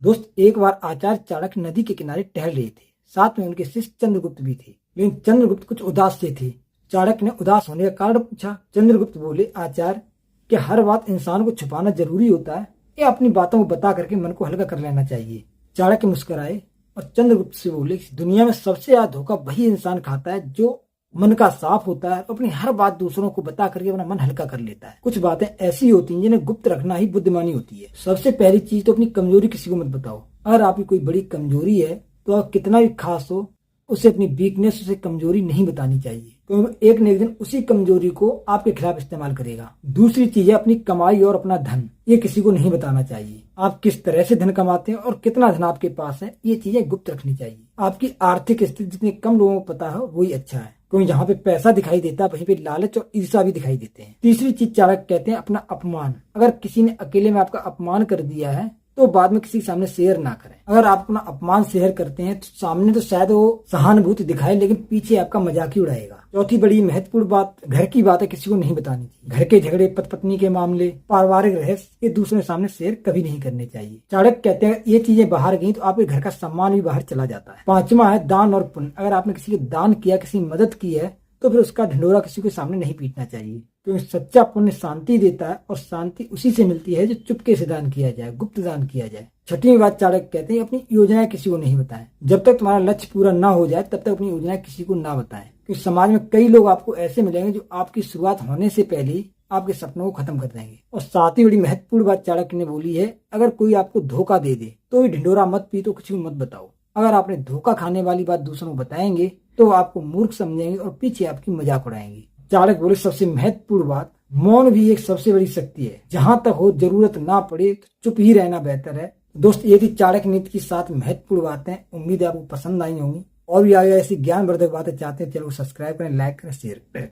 दोस्त, एक बार आचार्य चाणक्य नदी के किनारे टहल रहे थे। साथ में उनके शिष्य चंद्रगुप्त भी थे, लेकिन चंद्रगुप्त कुछ उदास से थे। चाणक्य ने उदास होने का कारण पूछा। चंद्रगुप्त बोले, आचार्य, क्या हर बात इंसान को छुपाना जरूरी होता है या अपनी बातों को बता करके मन को हल्का कर लेना चाहिए? चाणक्य मुस्कुराए और चंद्रगुप्त से बोले, दुनिया में सबसे ज्यादा धोखा वही इंसान खाता है जो मन का साफ होता है और अपनी हर बात दूसरों को बता करके अपना मन हल्का कर लेता है। कुछ बातें ऐसी होती हैं जिन्हें गुप्त रखना ही बुद्धिमानी होती है। सबसे पहली चीज तो अपनी कमजोरी किसी को मत बताओ। अगर आपकी कोई बड़ी कमजोरी है तो आप कितना भी खास हो, उसे अपनी वीकनेस, उसे कमजोरी नहीं बतानी चाहिए, क्योंकि एक न एक दिन उसी कमजोरी को आपके खिलाफ इस्तेमाल करेगा। दूसरी चीज है अपनी कमाई और अपना धन। ये किसी को नहीं बताना चाहिए। आप किस तरह से धन कमाते हैं और कितना धन आपके पास है, ये चीजें गुप्त रखनी चाहिए। आपकी आर्थिक स्थिति जितनी कम लोगों को पता है वही अच्छा है, क्योंकि जहाँ पे पैसा दिखाई देता है वहीं पे लालच और ईर्ष्या भी दिखाई देते हैं। तीसरी चीज चाणक्य कहते हैं अपना अपमान। अगर किसी ने अकेले में आपका अपमान कर दिया है तो बाद में किसी के सामने शेयर ना करें। अगर आप अपना अपमान शेयर करते हैं तो सामने तो शायद वो सहानुभूति दिखाए, लेकिन पीछे आपका मजाक ही उड़ाएगा। चौथी बड़ी महत्वपूर्ण बात, घर की बातें किसी को नहीं बतानी चाहिए। घर के झगड़े, पति पत्नी के मामले, पारिवारिक रहस्य, ये दूसरों के सामने शेयर कभी नहीं करने चाहिए। चाणक्य कहते हैं ये चीजें बाहर गई तो आपके घर का सम्मान भी बाहर चला जाता है। पांचवा है दान और पुण्य। अगर आपने किसी को दान किया, किसी मदद की है, तो फिर उसका ढिंढोरा किसी के सामने नहीं पीटना चाहिए, क्योंकि सच्चा पुण्य शांति देता है और शांति उसी से मिलती है जो चुपके से दान किया जाए, गुप्त दान किया जाए। छठवीं बात चाणक्य कहते हैं अपनी योजनाएं किसी को नहीं बताएं। जब तक तुम्हारा लक्ष्य पूरा ना हो जाए तब तक अपनी योजनाएं किसी को ना बताएं, क्योंकि समाज में कई लोग आपको ऐसे मिलेंगे जो आपकी शुरुआत होने से पहले ही आपके सपनों को खत्म कर देंगे। और सातवीं बड़ी महत्वपूर्ण बात चाणक्य ने बोली है, अगर कोई आपको धोखा दे दे तो भी ढिंढोरा मत पीटो, किसी को मत बताओ। अगर आपने धोखा खाने वाली बात दूसरों को बताएंगे तो आपको मूर्ख समझेंगे और पीछे आपकी मजाक उड़ाएंगे। चाणक्य बोले सबसे महत्वपूर्ण बात, मौन भी एक सबसे बड़ी शक्ति है। जहां तक हो जरूरत ना पड़े तो चुप ही रहना बेहतर है। दोस्त, ये थी चाणक्य नीति की 7 महत्वपूर्ण बातें। उम्मीद है आपको पसंद आई होंगी। और भी आगे ऐसी ज्ञानवर्धक बातें चाहते हैं, चलो सब्सक्राइब करें, लाइक करें, शेयर करें।